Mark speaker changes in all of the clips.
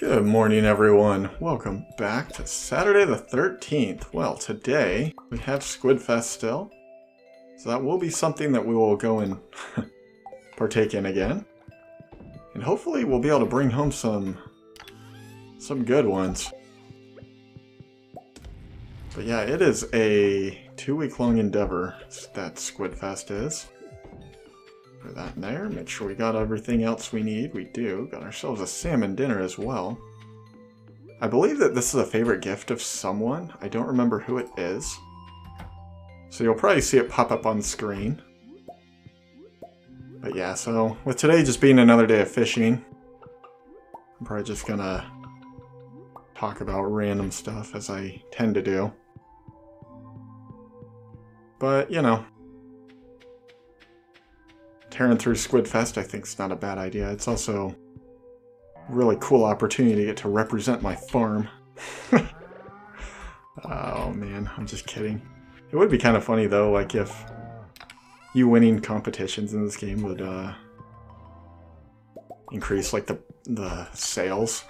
Speaker 1: Good morning, everyone. Welcome back to Saturday the 13th. Well, today we have Squid-fest still, so that will be something that we will go and partake in again. And hopefully we'll be able to bring home some good ones. But yeah, it is a 2-week-long endeavor that Squid-fest is. Put that in there, make sure we got everything else we need. We do. Got ourselves a salmon dinner as well. I believe that this is a favorite gift of someone. I don't remember who it is. So you'll probably see it pop up on the screen. But yeah, so with today just being another day of fishing, I'm probably just gonna talk about random stuff as I tend to do. But, you know, tearing through Squid-fest I think is not a bad idea. It's also a really cool opportunity to get to represent my farm. Oh man, I'm just kidding. It would be kind of funny though, like if you winning competitions in this game would increase like the sales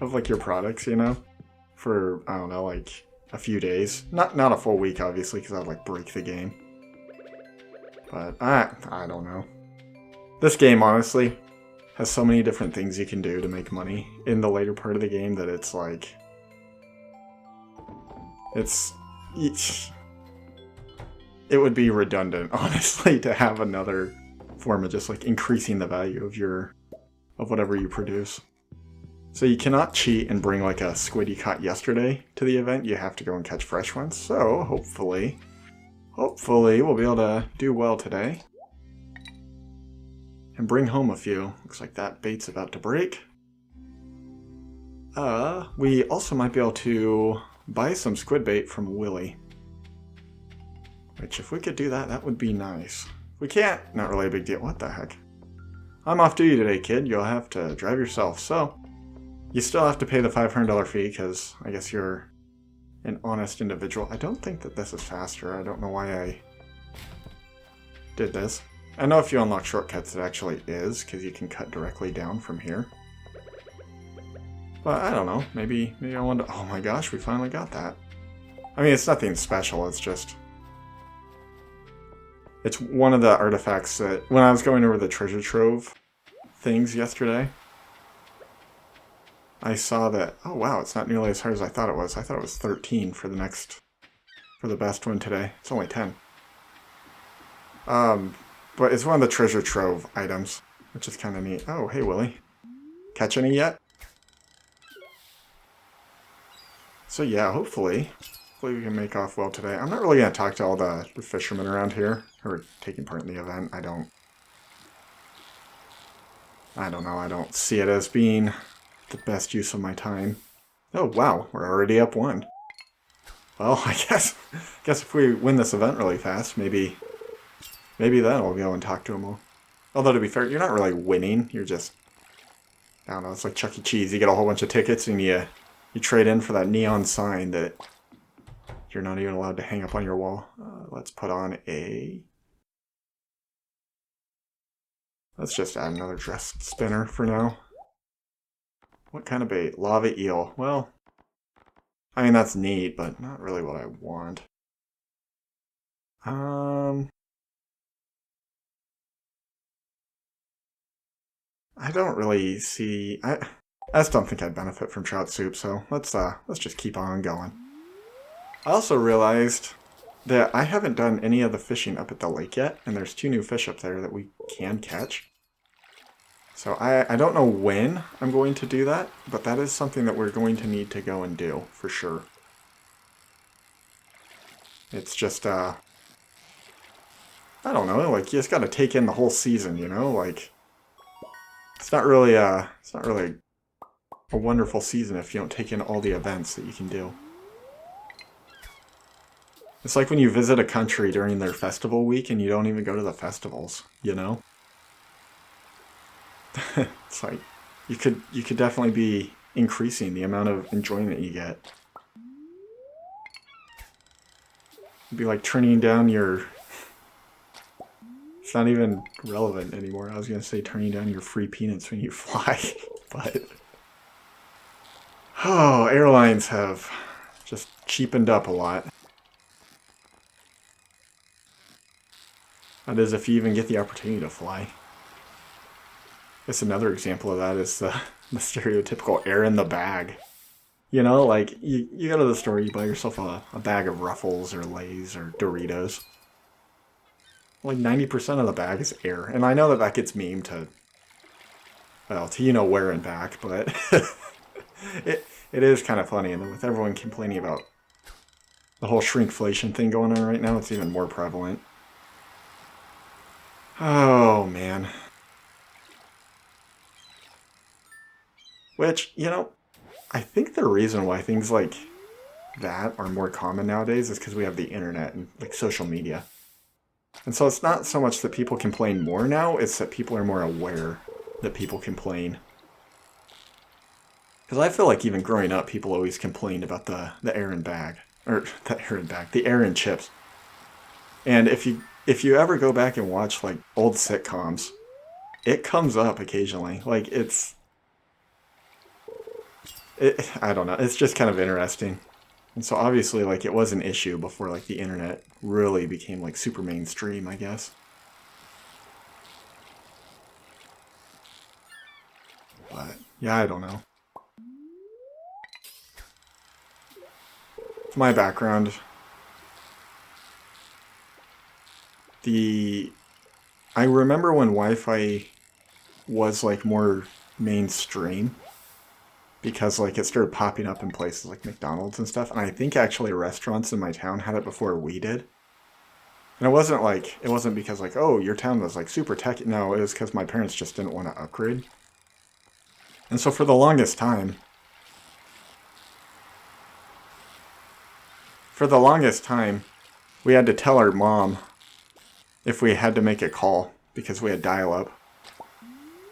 Speaker 1: of like your products, you know, for I don't know, like a few days. Not a full week obviously, because that would like break the game. But I don't know. This game, honestly, has so many different things you can do to make money in the later part of the game that it's like... It would be redundant, honestly, to have another form of just like increasing the value of whatever you produce. So you cannot cheat and bring like a squid you caught yesterday to the event. You have to go and catch fresh ones. So hopefully we'll be able to do well today. And bring home a few. Looks like that bait's about to break. We also might be able to buy some squid bait from Willy. Which, if we could do that, that would be nice. If we can't, not really a big deal. What the heck? I'm off duty today, kid. You'll have to drive yourself. So, you still have to pay the $500 fee, because I guess you're an honest individual. I don't think that this is faster. I don't know why I did this. I know if you unlock shortcuts it actually is, because you can cut directly down from here. But I don't know, maybe I want to... Oh my gosh, we finally got that. I mean, it's nothing special, it's just... It's one of the artifacts that... When I was going over the treasure trove things yesterday, I saw that... Oh wow, it's not nearly as hard as I thought it was. I thought it was 13 for the best one today. It's only 10. But it's one of the treasure trove items, which is kind of neat. Oh, hey, Willy. Catch any yet? So yeah, hopefully we can make off well today. I'm not really going to talk to all the fishermen around here who are taking part in the event. I don't know. I don't see it as being the best use of my time. Oh, wow. We're already up one. Well, I guess if we win this event really fast, maybe then I'll go and talk to them all. Although, to be fair, you're not really winning. You're just... I don't know, it's like Chuck E. Cheese. You get a whole bunch of tickets and you trade in for that neon sign that you're not even allowed to hang up on your wall. Let's put on a... Let's just add another dress spinner for now. What kind of bait? Lava eel. Well, I mean, that's neat, but not really what I want. I don't really see... I just don't think I'd benefit from trout soup, so let's just keep on going. I also realized that I haven't done any of the fishing up at the lake yet, and there's 2 new fish up there that we can catch. So I don't know when I'm going to do that, but that is something that we're going to need to go and do, for sure. It's just, I don't know, like, you just gotta take in the whole season, you know? Like, it's not really a wonderful season if you don't take in all the events that you can do. It's like when you visit a country during their festival week and you don't even go to the festivals, you know? It's like, you could definitely be increasing the amount of enjoyment you get. It'd be like turning down your... It's not even relevant anymore. I was going to say turning down your free peanuts when you fly, but Oh, airlines have just cheapened up a lot. That is, if you even get the opportunity to fly. I guess another example of that is the stereotypical air in the bag. You know, like, you go to the store, you buy yourself a bag of Ruffles or Lay's or Doritos. Like 90% of the bag is air. And I know that that gets memed to, well, to you know where and back, but it is kind of funny. And with everyone complaining about the whole shrinkflation thing going on right now, it's even more prevalent. Oh, man. Which, you know, I think the reason why things like that are more common nowadays is because we have the internet and like social media. And so it's not so much that people complain more now, it's that people are more aware that people complain. Because I feel like even growing up, people always complained about the air and bag. Or the air and bag, the air and chips. And if you ever go back and watch like old sitcoms, it comes up occasionally. Like I don't know, it's just kind of interesting. And so obviously like it was an issue before like the internet really became like super mainstream, I guess. But yeah, I don't know. My background, the I remember when Wi-Fi was like more mainstream because like it started popping up in places like McDonald's and stuff, and I think actually restaurants in my town had it before we did. And it wasn't because like, oh, your town was like super tech. No, it was because my parents just didn't want to upgrade. And so for the longest time, we had to tell our mom if we had to make a call because we had dial-up.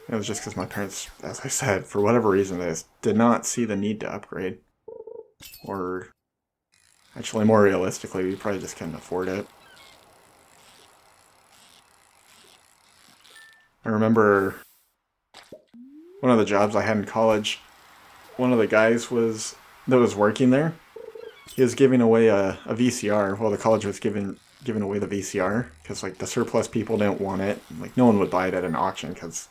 Speaker 1: It was just because my parents, as I said, for whatever reason, they just did not see the need to upgrade. Or, actually, more realistically, we probably just couldn't afford it. I remember one of the jobs I had in college, one of the guys that was working there, he was giving away a VCR. Well, the college was giving away the VCR because like the surplus people didn't want it. Like no one would buy it at an auction because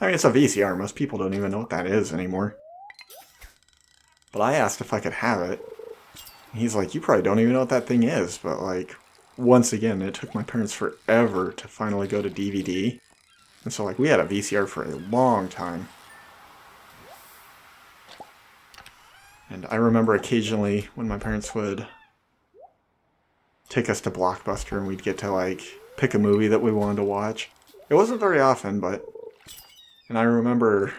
Speaker 1: I mean it's a VCR. Most people don't even know what that is anymore. But I asked if I could have it. And he's like, you probably don't even know what that thing is. But like once again, it took my parents forever to finally go to DVD. And so like we had a VCR for a long time. And I remember occasionally when my parents would take us to Blockbuster and we'd get to like pick a movie that we wanted to watch. It wasn't very often, but and I remember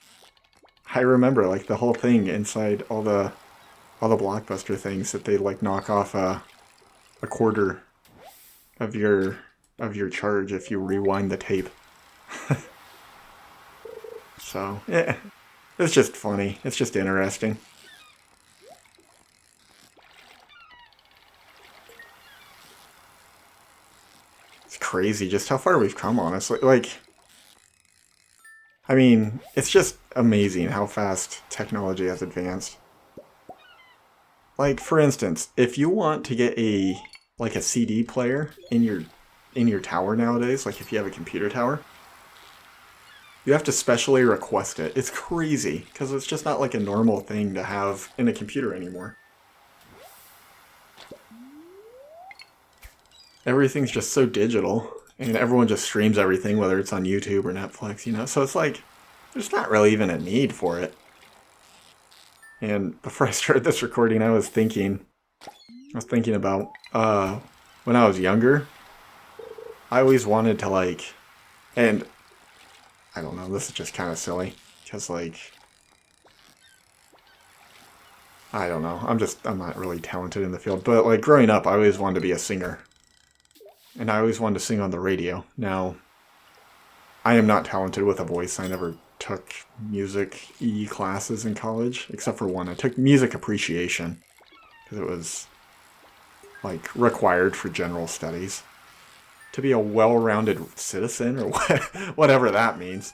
Speaker 1: like the whole thing inside all the Blockbuster things that they like knock off a quarter of your charge if you rewind the tape. So, yeah. It's just funny. It's just interesting. It's crazy just how far we've come, honestly. Like, I mean, it's just amazing how fast technology has advanced. Like, for instance, if you want to get a CD player in your tower nowadays, like if you have a computer tower, you have to specially request it. It's crazy because it's just not like a normal thing to have in a computer anymore. Everything's just so digital, and everyone just streams everything, whether it's on YouTube or Netflix, you know? So it's like, there's not really even a need for it. And before I started this recording, I was thinking about, when I was younger, I always wanted to like, and I don't know, this is just kind of silly, because like, I don't know, I'm not really talented in the field, but like growing up, I always wanted to be a singer. And I always wanted to sing on the radio. Now, I am not talented with a voice. I never took music E classes in college, except for one. I took music appreciation because it was like required for general studies to be a well-rounded citizen or whatever that means.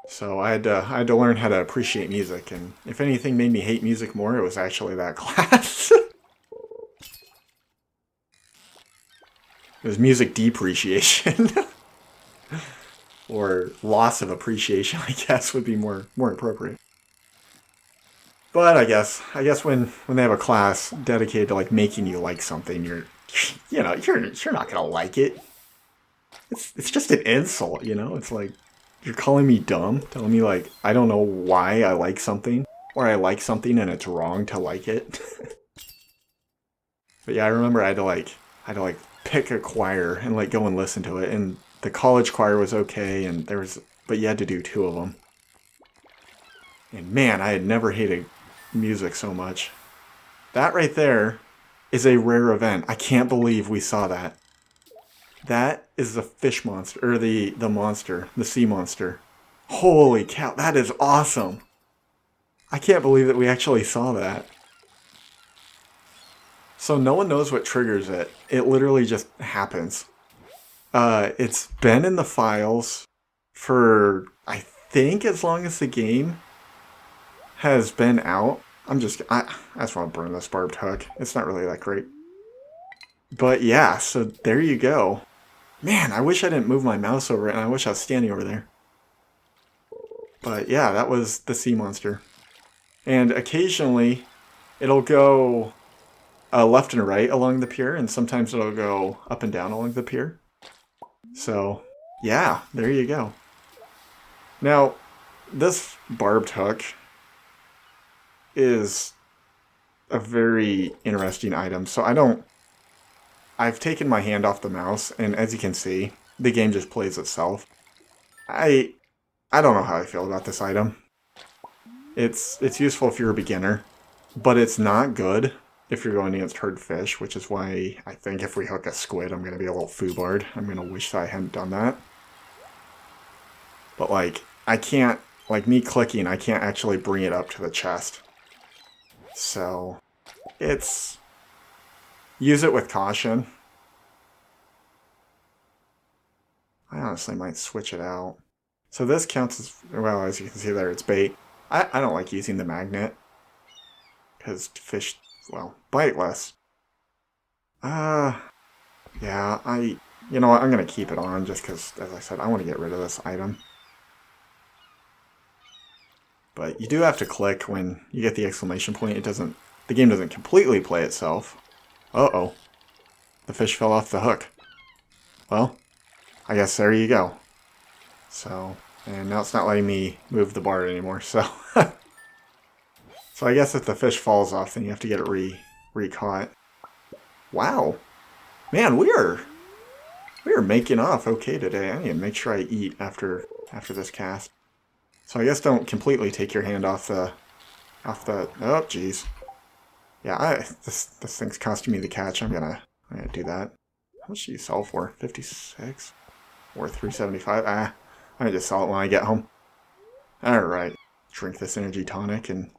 Speaker 1: So I had to learn how to appreciate music, and if anything made me hate music more, it was actually that class. It was music depreciation. Or loss of appreciation, I guess, would be more appropriate. But I guess when they have a class dedicated to like making you like something, you're not gonna like it. It's just an insult, you know? It's like you're calling me dumb, telling me like I don't know why I like something, or I like something and it's wrong to like it. But yeah, I remember I had to like pick a choir and like go and listen to it, and the college choir was okay, and but you had to do two of them. And man, I had never hated music so much. That right there is a rare event. I can't believe we saw that. That is the fish monster, or the monster, the sea monster. Holy cow, that is awesome. I can't believe that we actually saw that. So no one knows what triggers it. It literally just happens. It's been in the files for, I think, as long as the game has been out. I just want to burn this barbed hook. It's not really that great. But yeah, so there you go. Man, I wish I didn't move my mouse over it, and I wish I was standing over there. But yeah, that was the sea monster. And occasionally, it'll go left and right along the pier, and sometimes it'll go up and down along the pier. So, yeah, there you go. Now, this barbed hook is a very interesting item. So I've taken my hand off the mouse, and as you can see, the game just plays itself. I I don't know how I feel about this item. It's useful if you're a beginner, but it's not good if you're going against herd fish, which is why I think if we hook a squid, I'm going to be a little foobarred. I'm going to wish that I hadn't done that. But like, I can't, like me clicking, I can't actually bring it up to the chest. So, use it with caution. I honestly might switch it out. So this counts as, well, as you can see there, it's bait. I don't like using the magnet, because fish, well, bite less. Yeah, you know what, I'm going to keep it on just because, as I said, I want to get rid of this item. But you do have to click when you get the exclamation point. The game doesn't completely play itself. Uh-oh. The fish fell off the hook. Well, I guess there you go. So, and now it's not letting me move the bar anymore, so. So I guess if the fish falls off, then you have to get it re-caught. Wow. Man, we are making off okay today. I need to make sure I eat after this cast. So I guess don't completely take your hand off the oh jeez. Yeah, this thing's costing me the catch. I'm gonna do that. How much do you sell for? 56 or 375? I might just sell it when I get home. All right, drink this energy tonic and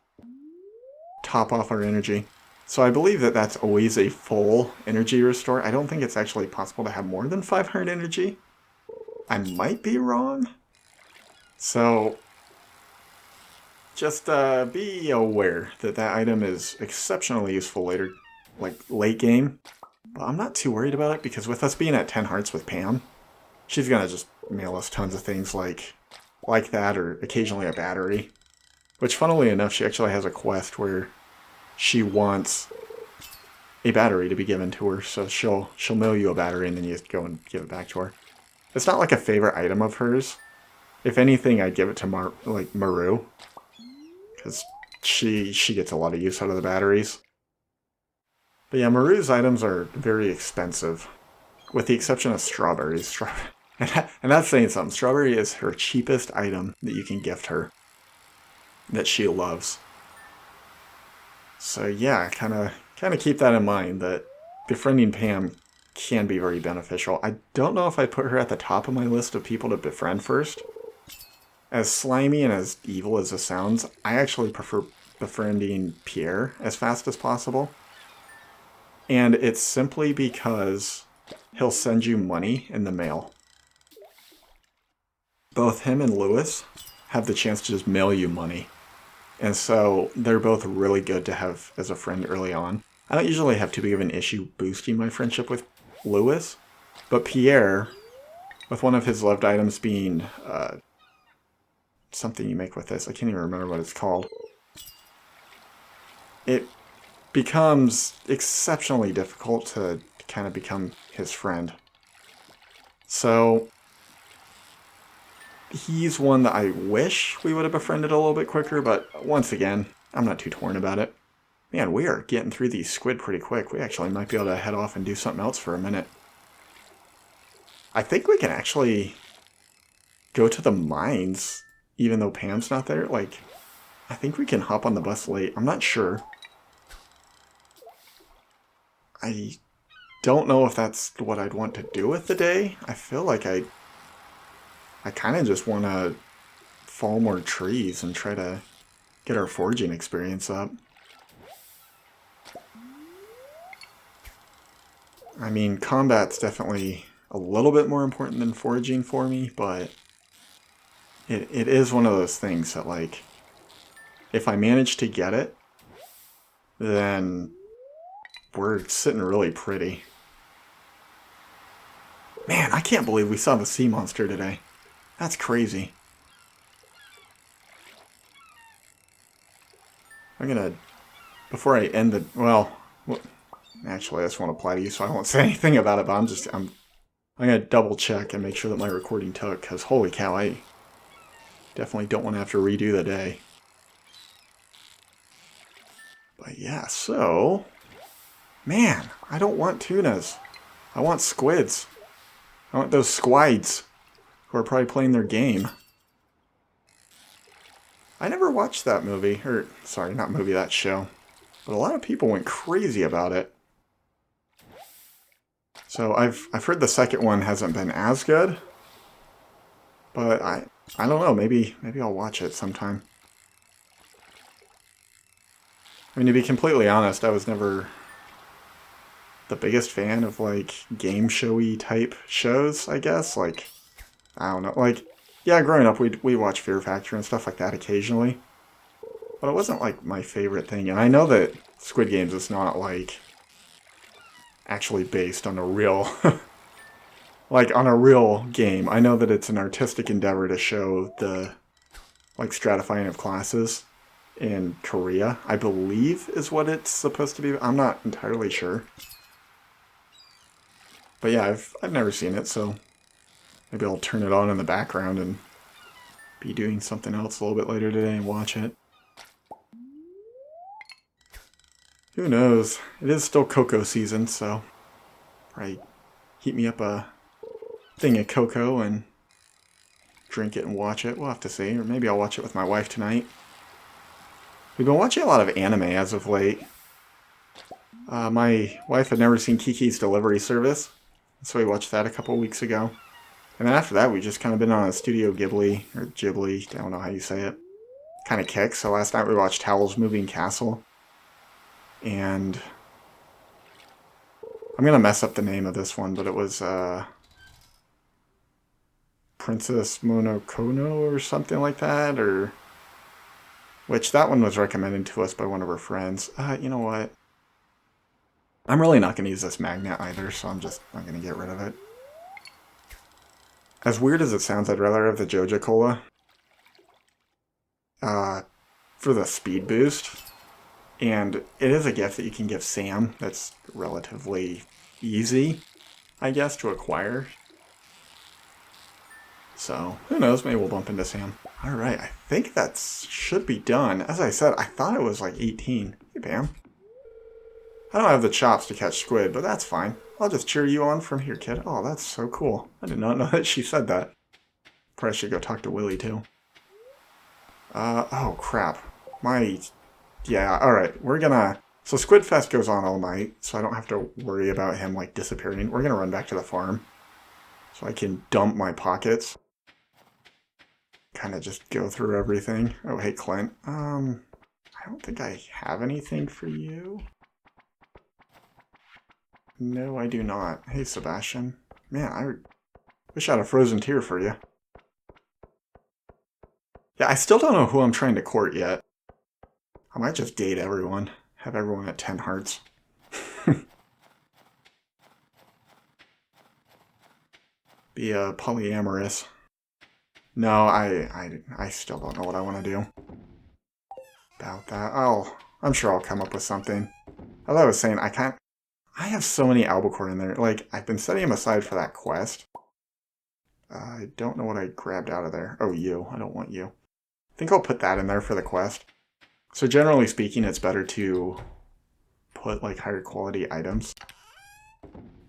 Speaker 1: top off our energy. So I believe that that's always a full energy restore. I don't think it's actually possible to have more than 500 energy. I might be wrong. So just be aware that that item is exceptionally useful later, like late game. But I'm not too worried about it because with us being at 10 hearts with Pam, she's gonna just mail us tons of things like that, or occasionally a battery. Which, funnily enough, she actually has a quest where she wants a battery to be given to her, so she'll mail you a battery and then you just go and give it back to her. It's not like a favorite item of hers. If anything, I'd give it to Maru, because she gets a lot of use out of the batteries. But yeah, Maru's items are very expensive, with the exception of strawberries. And that's saying something. Strawberry is her cheapest item that you can gift her, that she loves. So yeah, kind of keep that in mind, that befriending Pam can be very beneficial. I don't know if I put her at the top of my list of people to befriend first. As slimy and as evil as this sounds, I actually prefer befriending Pierre as fast as possible. And it's simply because he'll send you money in the mail. Both him and Lewis have the chance to just mail you money. And so they're both really good to have as a friend early on. I don't usually have too big of an issue boosting my friendship with Lewis, but Pierre, with one of his loved items being something you make with this, I can't even remember what it's called, it becomes exceptionally difficult to kind of become his friend. So he's one that I wish we would have befriended a little bit quicker, but once again, I'm not too torn about it. Man, we are getting through these squid pretty quick. We actually might be able to head off and do something else for a minute. I think we can actually go to the mines, even though Pam's not there. Like, I think we can hop on the bus late. I'm not sure. I don't know if that's what I'd want to do with the day. I feel like I kind of just want to fall more trees and try to get our foraging experience up. I mean, combat's definitely a little bit more important than foraging for me, but it is one of those things that, like, if I manage to get it, then we're sitting really pretty. Man, I can't believe we saw the sea monster today. That's crazy. I'm gonna, before I end the, well, actually this won't apply to you, so I won't say anything about it, but I'm gonna double check and make sure that my recording took, because holy cow, I definitely don't want to have to redo the day. But yeah, so, man, I don't want tunas. I want squids. I want those squides who are probably playing their game. I never watched that movie, or sorry, not movie, that show. But a lot of people went crazy about it. So I've heard the second one hasn't been as good. But I don't know, maybe I'll watch it sometime. I mean, to be completely honest, I was never the biggest fan of, like, game showy type shows, I guess. Like, I don't know. Like, yeah, growing up, we watch Fear Factor and stuff like that occasionally. But it wasn't, like, my favorite thing. And I know that Squid Games is not, like, actually based on a real... like, on a real game. I know that it's an artistic endeavor to show the, like, stratifying of classes in Korea, I believe is what it's supposed to be. I'm not entirely sure. But yeah, I've never seen it, so maybe I'll turn it on in the background and be doing something else a little bit later today and watch it. Who knows? It is still cocoa season, so probably heat me up a thing of cocoa and drink it and watch it. We'll have to see. Or maybe I'll watch it with my wife tonight. We've been watching a lot of anime as of late. My wife had never seen Kiki's Delivery Service, so we watched that a couple weeks ago. And then after that, we've just kind of been on a Studio Ghibli, or Ghibli, I don't know how you say it, kind of kick. So last night we watched Howl's Moving Castle. And I'm going to mess up the name of this one, but it was Princess Monokono or something like that, or... which that one was recommended to us by one of our friends. You know what? I'm really not going to use this magnet either, so I'm going to get rid of it. As weird as it sounds, I'd rather have the Joja Cola for the speed boost. And it is a gift that you can give Sam that's relatively easy, I guess, to acquire. So, who knows, maybe we'll bump into Sam. Alright, I think that should be done. As I said, I thought it was like 18. Hey, Pam. I don't have the chops to catch squid, but that's fine. I'll just cheer you on from here, kid. Oh, that's so cool. I did not know that she said that. Probably should go talk to Willie, too. Oh, crap. Yeah, alright, we're gonna... So Squid-fest goes on all night, so I don't have to worry about him, like, disappearing. We're gonna run back to the farm, so I can dump my pockets. Kind of just go through everything. Oh, hey, Clint. I don't think I have anything for you. No, I do not. Hey, Sebastian. Man, I wish I had a frozen tear for you. Yeah, I still don't know who I'm trying to court yet. I might just date everyone. Have everyone at 10 hearts. Be polyamorous. No, I still don't know what I want to do about that. I'm sure I'll come up with something. As I was saying, I have so many albacore in there. Like, I've been setting them aside for that quest. I don't know what I grabbed out of there. Oh, you. I don't want you. I think I'll put that in there for the quest. So generally speaking, it's better to put like higher quality items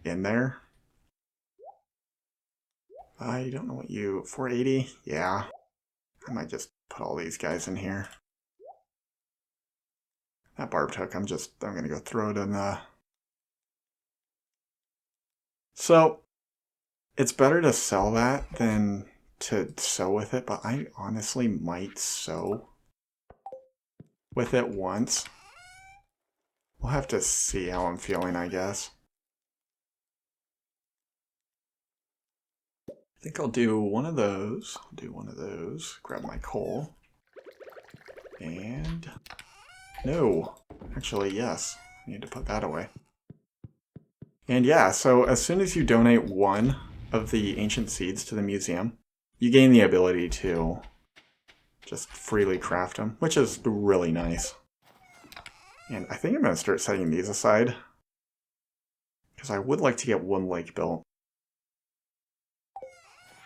Speaker 1: in there. I don't know what you... 480? Yeah. I might just put all these guys in here. That barbed hook, I'm gonna go throw it in the... So, it's better to sell that than to sew with it, but I honestly might sew with it once. We'll have to see how I'm feeling, I guess. I think I'll do one of those. I'll do one of those. Grab my coal. And... No. Actually, yes. I need to put that away. And yeah, so as soon as you donate one of the ancient seeds to the museum, you gain the ability to just freely craft them, which is really nice. And I think I'm going to start setting these aside, because I would like to get one lake built.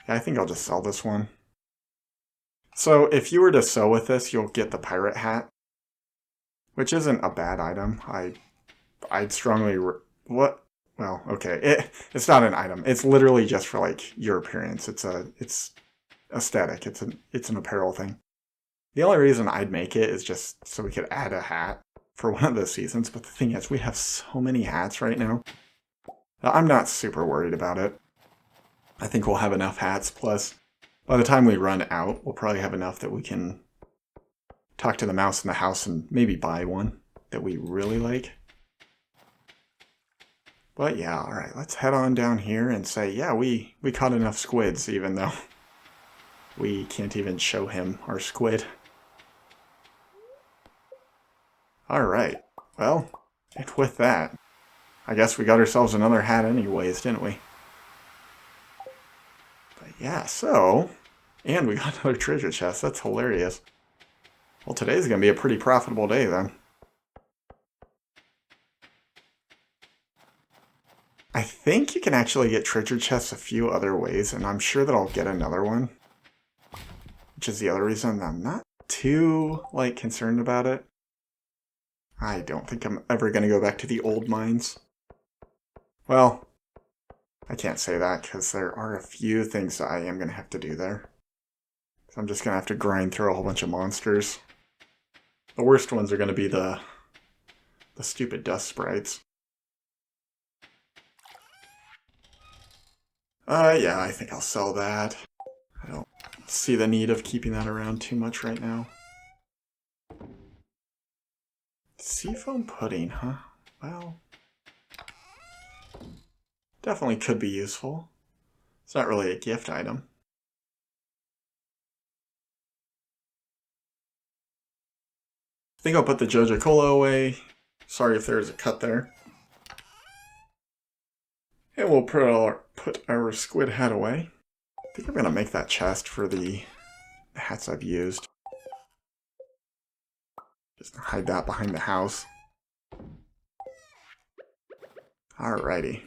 Speaker 1: Yeah, I think I'll just sell this one. So if you were to sew with this, you'll get the pirate hat, which isn't a bad item. I'd strongly... What? Well, okay. It's not an item. It's literally just for, like, your appearance. It's aesthetic. It's an apparel thing. The only reason I'd make it is just so we could add a hat for one of the seasons. But the thing is, we have so many hats right now. I'm not super worried about it. I think we'll have enough hats. Plus, by the time we run out, we'll probably have enough that we can talk to the mouse in the house and maybe buy one that we really like. But yeah, alright, let's head on down here and say, yeah, we caught enough squids, even though we can't even show him our squid. Alright, well, and with that, I guess we got ourselves another hat anyways, didn't we? But yeah, so, and we got another treasure chest, that's hilarious. Well, today's gonna be a pretty profitable day then. I think you can actually get treasure chests a few other ways, and I'm sure that I'll get another one. Which is the other reason I'm not too, like, concerned about it. I don't think I'm ever going to go back to the old mines. Well, I can't say that, because there are a few things that I am going to have to do there. So I'm just going to have to grind through a whole bunch of monsters. The worst ones are going to be the stupid dust sprites. Yeah, I think I'll sell that. I don't see the need of keeping that around too much right now. Seafoam pudding, huh? Well, definitely could be useful. It's not really a gift item. I think I'll put the Joja Cola away. Sorry if there's a cut there. And we'll put our squid hat away. I think I'm going to make that chest for the hats I've used. Just hide that behind the house. Alrighty.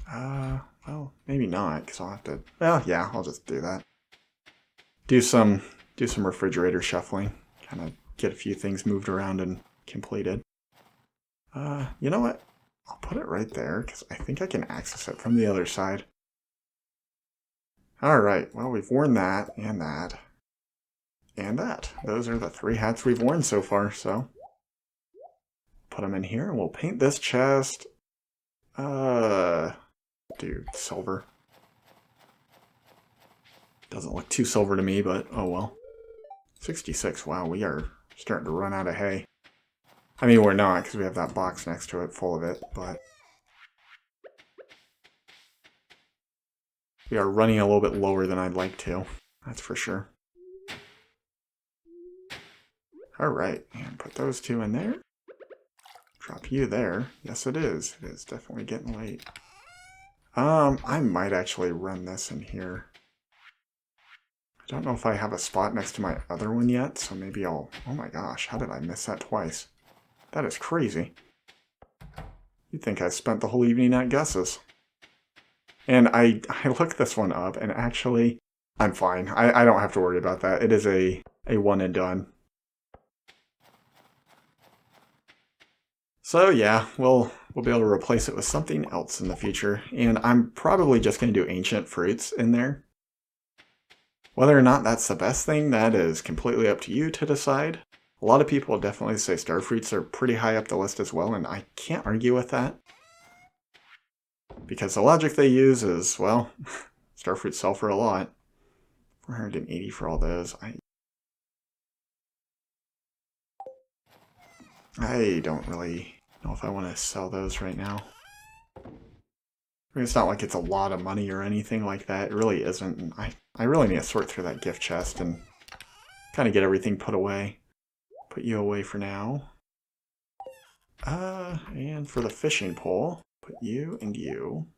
Speaker 1: Well, maybe not, because I'll have to... Well, yeah, I'll just do that. Do some refrigerator shuffling. Kind of get a few things moved around and completed. You know what? I'll put it right there, because I think I can access it from the other side. Alright, well, we've worn that, and that, and that. Those are the 3 hats we've worn so far, so... Put them in here, and we'll paint this chest... Dude, silver. Doesn't look too silver to me, but oh well. 66, wow, we are starting to run out of hay. I mean, we're not, because we have that box next to it full of it, but... We are running a little bit lower than I'd like to, that's for sure. Alright, and put those two in there. Drop you there. Yes, it is. It is definitely getting late. I might actually run this in here. I don't know if I have a spot next to my other one yet, so maybe I'll... Oh my gosh, how did I miss that twice? That is crazy. You'd think I spent the whole evening at Gus's. And I looked this one up, and actually, I'm fine. I don't have to worry about that. It is a one and done. So yeah, we'll be able to replace it with something else in the future. And I'm probably just going to do ancient fruits in there. Whether or not that's the best thing, that is completely up to you to decide. A lot of people definitely say star fruits are pretty high up the list as well, and I can't argue with that. Because the logic they use is, well, star fruits sell for a lot. 480 for all those. I don't really know if I want to sell those right now. I mean, it's not like it's a lot of money or anything like that. It really isn't. And I really need to sort through that gift chest and kind of get everything put away. Put you away for now. And for the fishing pole, put you and you.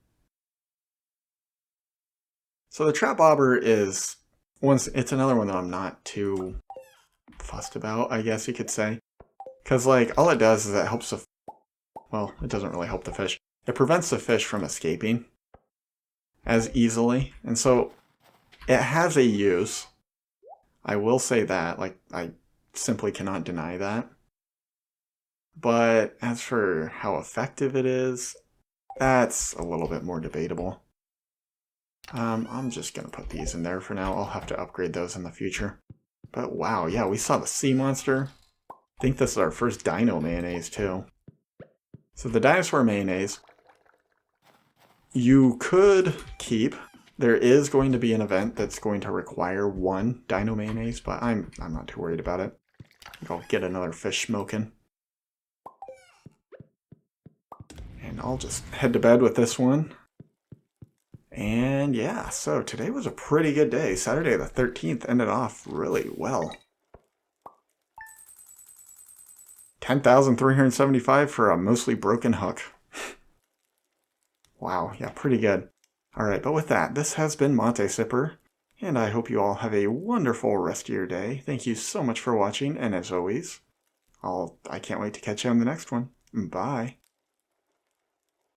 Speaker 1: So the trap bobber is it's another one that I'm not too fussed about, I guess you could say. Because, like, all it does is it helps the... Well, it doesn't really help the fish. It prevents the fish from escaping as easily. And so it has a use. I will say that. Like, I simply cannot deny that. But as for how effective it is, that's a little bit more debatable. I'm just going to put these in there for now. I'll have to upgrade those in the future. But wow, yeah, we saw the sea monster. I think this is our first dino mayonnaise too. So the dinosaur mayonnaise, you could keep. There is going to be an event that's going to require 1 dino mayonnaise, but I'm not too worried about it. I think I'll get another fish smoking. And I'll just head to bed with this one. And yeah, so today was a pretty good day. Saturday the 13th ended off really well. 10,375 for a mostly broken hook. Wow, yeah, pretty good. Alright, but with that, this has been Monte Sipper, and I hope you all have a wonderful rest of your day. Thank you so much for watching, and as always, I can't wait to catch you on the next one. Bye.